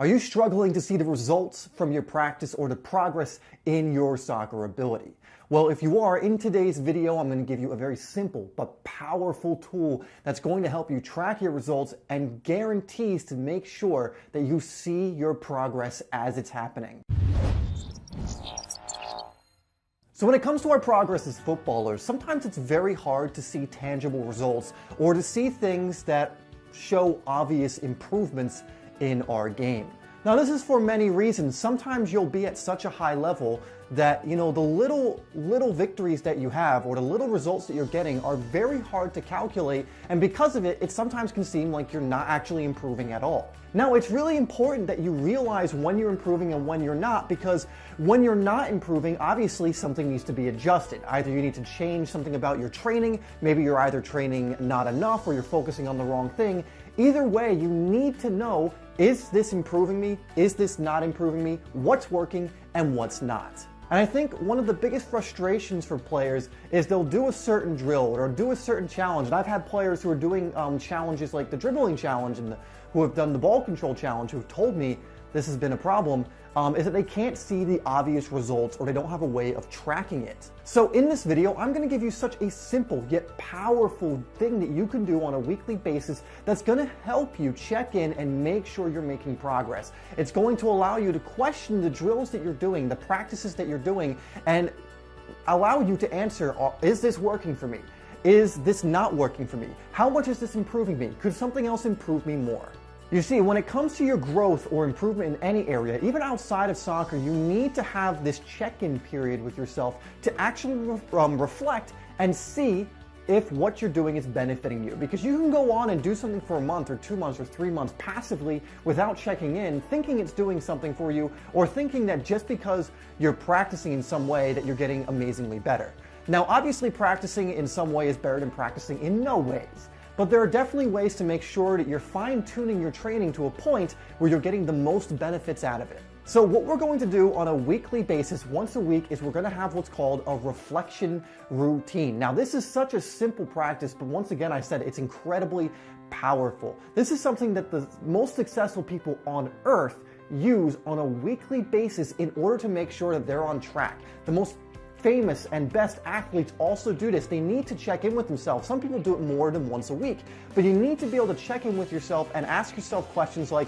Are you struggling to see the results from your practice or the progress in your soccer ability? Well, if you are, in today's video, I'm going to give you a very simple but powerful tool that's going to help you track your results and guarantees to make sure that you see your progress as it's happening. So when it comes to our progress as footballers, sometimes it's very hard to see tangible results or to see things that show obvious improvements in our game. Now this is for many reasons. Sometimes you'll be at such a high level that, the little victories that you have or the little results that you're getting are very hard to calculate, and because of it, it sometimes can seem like you're not actually improving at all. Now it's really important that you realize when you're improving and when you're not, because when you're not improving, obviously something needs to be adjusted. Either you need to change something about your training, maybe you're either training not enough or you're focusing on the wrong thing. Either way, you need to know, is this improving me? Is this not improving me? What's working and what's not? And I think one of the biggest frustrations for players is they'll do a certain drill or do a certain challenge. And I've had players who are doing challenges like the dribbling challenge and who have done the ball control challenge who have told me this has been a problem, is that they can't see the obvious results or they don't have a way of tracking it. So in this video, I'm going to give you such a simple yet powerful thing that you can do on a weekly basis that's going to help you check in and make sure you're making progress. It's going to allow you to question the drills that you're doing, the practices that you're doing, and allow you to answer, is this working for me? Is this not working for me? How much is this improving me? Could something else improve me more? You see, when it comes to your growth or improvement in any area, even outside of soccer, you need to have this check-in period with yourself to actually reflect and see if what you're doing is benefiting you. Because you can go on and do something for a month or 2 months or 3 months passively without checking in, thinking it's doing something for you, or thinking that just because you're practicing in some way that you're getting amazingly better. Now, obviously practicing in some way is better than practicing in no ways. But there are definitely ways to make sure that you're fine-tuning your training to a point where you're getting the most benefits out of it. So what we're going to do on a weekly basis, once a week, is we're going to have what's called a reflection routine. Now this is such a simple practice, but once again I said it's incredibly powerful. This is something that the most successful people on earth use on a weekly basis in order to make sure that they're on track. The most famous and best athletes also do this. They need to check in with themselves. Some people do it more than once a week, but you need to be able to check in with yourself and ask yourself questions like,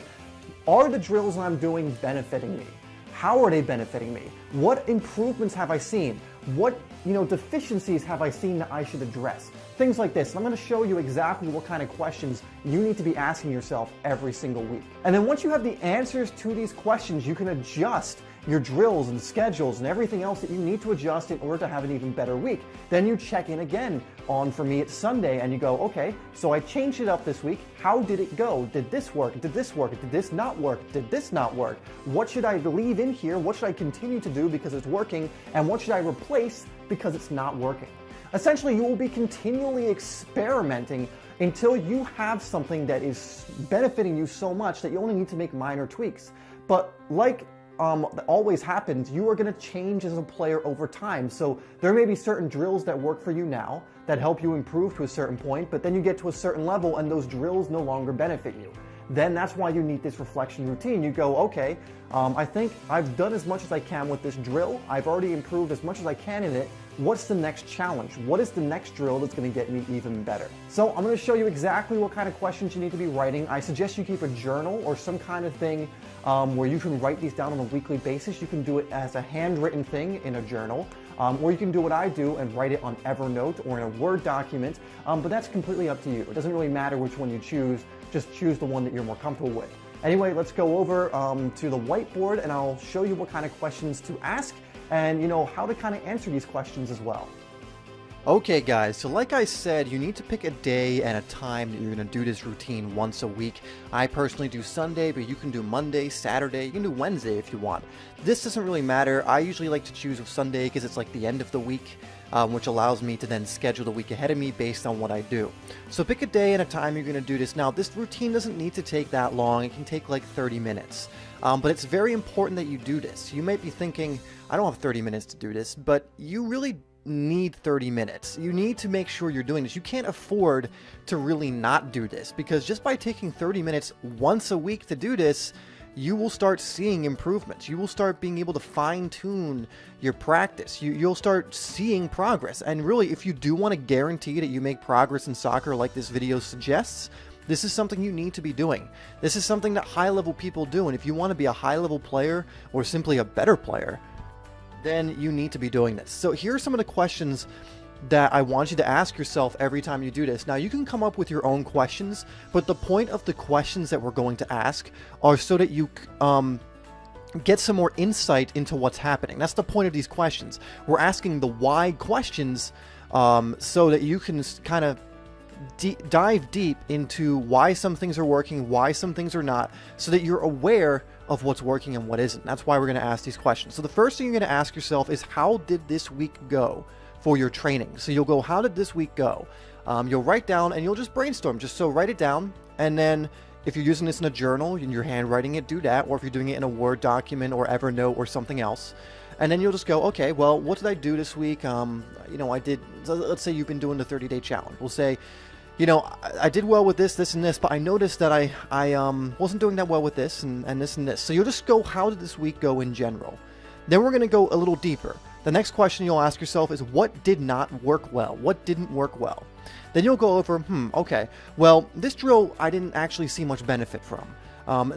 are the drills I'm doing benefiting me? How are they benefiting me? What improvements have I seen? What deficiencies have I seen that I should address? Things like this. And I'm going to show you exactly what kind of questions you need to be asking yourself every single week. And then once you have the answers to these questions, you can adjust your drills and schedules and everything else that you need to adjust in order to have an even better week. Then you check in again on, for me, it's Sunday, and you go, okay, so I changed it up this week. How did it go? Did this work? Did this work? Did this not work? Did this not work? What should I leave in here? What should I continue to do because it's working? And what should I replace because it's not working? Essentially, you will be continually experimenting until you have something that is benefiting you so much that you only need to make minor tweaks. But like always happens, you are going to change as a player over time. So there may be certain drills that work for you now that help you improve to a certain point, but then you get to a certain level and those drills no longer benefit you. Then that's why you need this reflection routine. You go, okay, I think I've done as much as I can with this drill. I've already improved as much as I can in it. What's the next challenge? What is the next drill that's going to get me even better? So I'm going to show you exactly what kind of questions you need to be writing. I suggest you keep a journal or some kind of thing where you can write these down on a weekly basis. You can do it as a handwritten thing in a journal, or you can do what I do and write it on Evernote or in a Word document, but that's completely up to you. It doesn't really matter which one you choose, just choose the one that you're more comfortable with. Anyway, let's go over to the whiteboard and I'll show you what kind of questions to ask and how to kind of answer these questions as well. Okay guys, so like I said, you need to pick a day and a time that you're going to do this routine once a week. I personally do Sunday, but you can do Monday, Saturday, you can do Wednesday if you want. This doesn't really matter. I usually like to choose Sunday because it's like the end of the week, which allows me to then schedule the week ahead of me based on what I do. So pick a day and a time you're going to do this. Now, this routine doesn't need to take that long. It can take like 30 minutes. But it's very important that you do this. You might be thinking, I don't have 30 minutes to do this, but you really need 30 minutes. You need to make sure you're doing this. You can't afford to really not do this, because just by taking 30 minutes once a week to do this, you will start seeing improvements. You will start being able to fine-tune your practice. You'll start seeing progress. And really, if you do want to guarantee that you make progress in soccer like this video suggests, this is something you need to be doing. This is something that high-level people do. And if you want to be a high-level player or simply a better player, then you need to be doing this. So here are some of the questions that I want you to ask yourself every time you do this. Now, you can come up with your own questions, but the point of the questions that we're going to ask are so that you get some more insight into what's happening. That's the point of these questions. We're asking the why questions so that you can kind of dive deep into why some things are working, why some things are not, so that you're aware of what's working and what isn't. That's why we're going to ask these questions. So the first thing you're going to ask yourself is, how did this week go for your training? So you'll go, how did this week go? You'll write down and you'll just brainstorm. So write it down. And then if you're using this in a journal and you're handwriting it, do that. Or if you're doing it in a Word document or Evernote or something else. And then you'll just go, okay, well, what did I do this week? I did, let's say you've been doing the 30-day challenge. We'll say, I did well with this, this, and this, but I noticed that I wasn't doing that well with this and this and this. So you'll just go, how did this week go in general? Then we're going to go a little deeper. The next question you'll ask yourself is, what did not work well? What didn't work well? Then you'll go over, okay, well, this drill I didn't actually see much benefit from.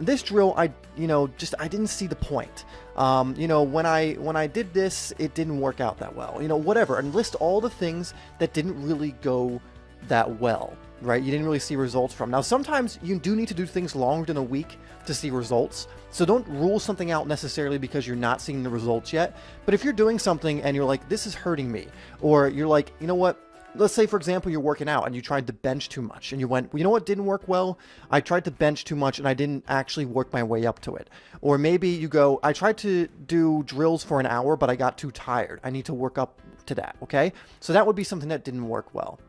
This drill, I didn't see the point. When I did this, it didn't work out that well. Whatever, and list all the things that didn't really go that well, right? You didn't really see results from. Now, sometimes you do need to do things longer than a week to see results. So don't rule something out necessarily because you're not seeing the results yet. But if you're doing something and you're like, this is hurting me, or you're like, you know what? Let's say, for example, you're working out and you tried to bench too much and you went, well, you know what didn't work well? I tried to bench too much and I didn't actually work my way up to it. Or maybe you go, I tried to do drills for an hour, but I got too tired. I need to work up to that, okay? So that would be something that didn't work well.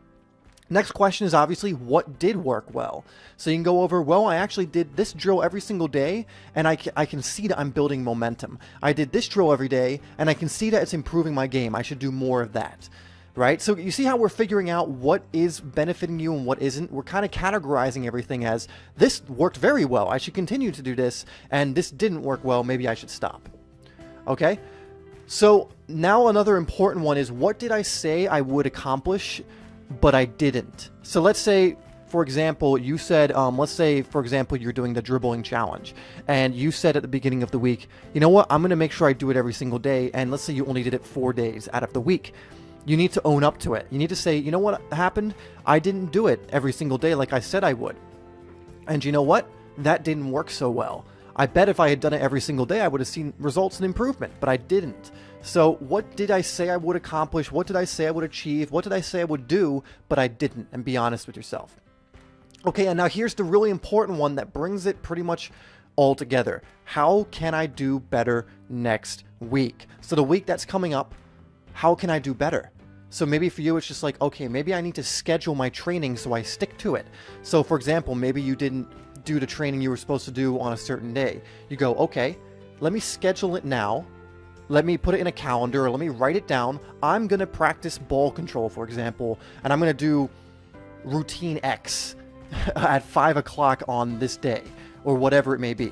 Next question is obviously, what did work well? So you can go over, well, I actually did this drill every single day, and I can see that I'm building momentum. I did this drill every day, and I can see that it's improving my game. I should do more of that, right? So you see how we're figuring out what is benefiting you and what isn't? We're kind of categorizing everything as, this worked very well, I should continue to do this, and this didn't work well, maybe I should stop. Okay? So now another important one is, what did I say I would accomplish but I didn't? So let's say, for example, you said, let's say, for example, you're doing the dribbling challenge and you said at the beginning of the week, you know what, I'm going to make sure I do it every single day. And let's say you only did it 4 days out of the week. You need to own up to it. You need to say, you know what happened? I didn't do it every single day like I said I would. And you know what? That didn't work so well. I bet if I had done it every single day, I would have seen results and improvement, but I didn't. So what did I say I would accomplish? What did I say I would achieve? What did I say I would do, but I didn't? And be honest with yourself. Okay, and now here's the really important one that brings it pretty much all together. How can I do better next week? So the week that's coming up, how can I do better? So maybe for you, it's just like, okay, maybe I need to schedule my training so I stick to it. So for example, maybe you didn't do the training you were supposed to do on a certain day. You go, okay, let me schedule it now. Let me put it in a calendar, or let me write it down. I'm going to practice ball control, for example, and I'm going to do routine X at 5 o'clock on this day, or whatever it may be.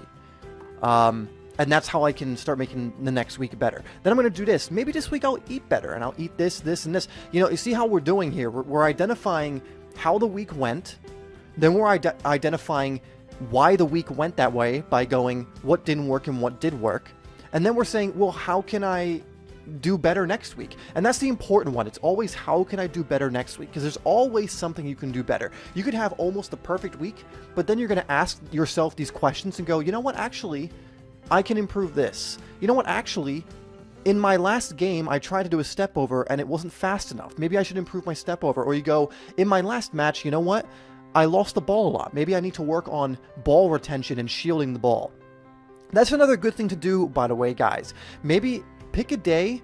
And that's how I can start making the next week better. Then I'm going to do this. Maybe this week I'll eat better, and I'll eat this, this, and this. You see how we're doing here? We're identifying how the week went. Then we're identifying why the week went that way by going, what didn't work and what did work. And then we're saying, well, how can I do better next week? And that's the important one. It's always, how can I do better next week? Because there's always something you can do better. You could have almost the perfect week, but then you're going to ask yourself these questions and go, you know what, actually, I can improve this. You know what, actually, in my last game, I tried to do a step over and it wasn't fast enough. Maybe I should improve my step over. Or you go, in my last match, you know what, I lost the ball a lot. Maybe I need to work on ball retention and shielding the ball. That's another good thing to do, by the way, guys. Maybe pick a day,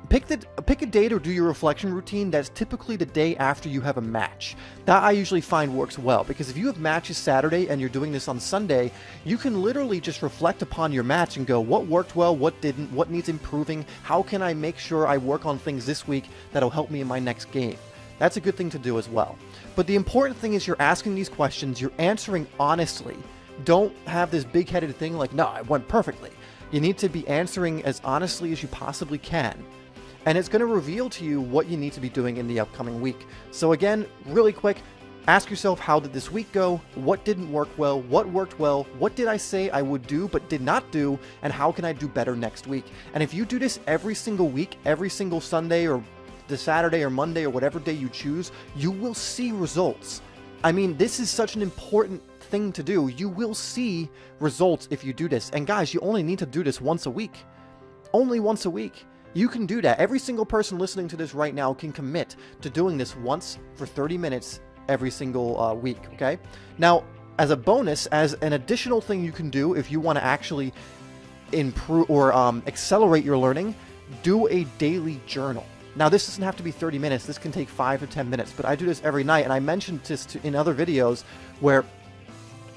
pick a day to do your reflection routine that's typically the day after you have a match. That I usually find works well, because if you have matches Saturday and you're doing this on Sunday, you can literally just reflect upon your match and go, what worked well, what didn't, what needs improving, how can I make sure I work on things this week that'll help me in my next game. That's a good thing to do as well. But the important thing is you're asking these questions, you're answering honestly Don't have this big-headed thing like, no, it went perfectly. You need to be answering as honestly as you possibly can. And it's going to reveal to you what you need to be doing in the upcoming week. So again, really quick, ask yourself, how did this week go? What didn't work well? What worked well? What did I say I would do but did not do? And how can I do better next week? And if you do this every single week, every single Sunday or the Saturday or Monday or whatever day you choose, you will see results. I mean, this is such an important thing to do. You will see results if you do this. And guys, you only need to do this once a week. Only once a week. You can do that. Every single person listening to this right now can commit to doing this once for 30 minutes every single week, okay? Now, as a bonus, as an additional thing you can do if you want to actually improve or accelerate your learning, do a daily journal. Now, this doesn't have to be 30 minutes. This can take 5 to 10 minutes, but I do this every night, and I mentioned this in other videos where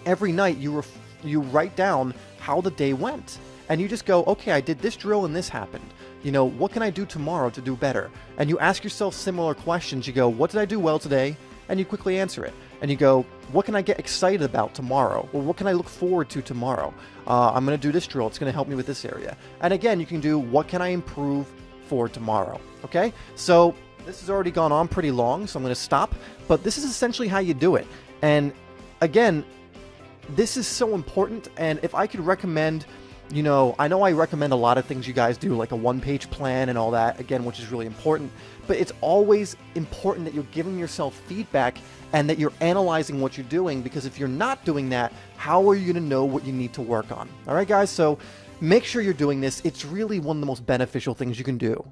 every night you write down how the day went, and you just go, okay, I did this drill and this happened. You know, what can I do tomorrow to do better? And you ask yourself similar questions. You go, what did I do well today? And you quickly answer it. And you go, what can I get excited about tomorrow? Or what can I look forward to tomorrow? I'm going to do this drill. It's going to help me with this area. And again, you can do, what can I improve for tomorrow? Okay? So this has already gone on pretty long, so I'm going to stop. But this is essentially how you do it. And again, this is so important. And if I could recommend, you know I recommend a lot of things you guys do, like a one-page plan and all that, again, which is really important. But it's always important that you're giving yourself feedback and that you're analyzing what you're doing, because if you're not doing that, how are you going to know what you need to work on? All right, guys, so make sure you're doing this. It's really one of the most beneficial things you can do.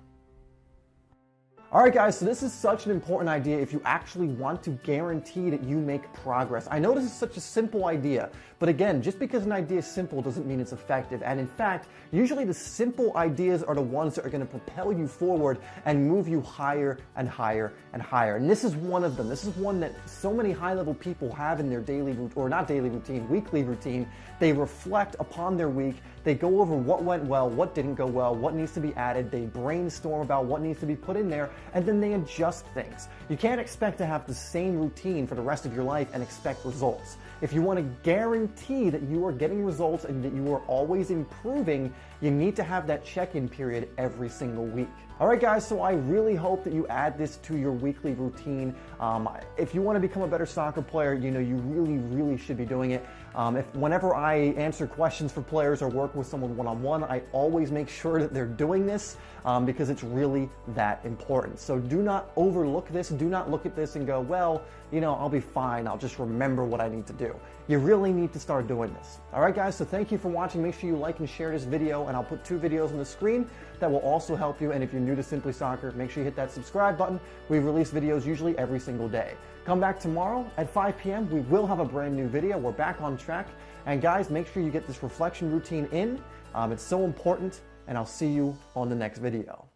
Alright guys, so this is such an important idea if you actually want to guarantee that you make progress. I know this is such a simple idea, but again, just because an idea is simple doesn't mean it's effective. And in fact, usually the simple ideas are the ones that are going to propel you forward and move you higher and higher and higher. And this is one of them. This is one that so many high-level people have in their daily, or not daily routine, weekly routine. They reflect upon their week. They go over what went well, what didn't go well, what needs to be added. They brainstorm about what needs to be put in there, and then they adjust things. You can't expect to have the same routine for the rest of your life and expect results. If you want to guarantee that you are getting results and that you are always improving, you need to have that check-in period every single week. Alright guys, so I really hope that you add this to your weekly routine. If you want to become a better soccer player, you really should be doing it. Whenever I answer questions for players or work with someone one-on-one, I always make sure that they're doing this because it's really that important. So do not overlook this. Do not look at this and go, well, I'll be fine. I'll just remember what I need to do. You really need to start doing this. Alright guys, so thank you for watching. Make sure you like and share this video, and I'll put 2 videos on the screen that will also help you. And if you're new to Simply Soccer, make sure you hit that subscribe button. We release videos usually every single day. Come back tomorrow at 5 p.m. We will have a brand new video. We're back on track. And guys, make sure you get this reflection routine in. It's so important, and I'll see you on the next video.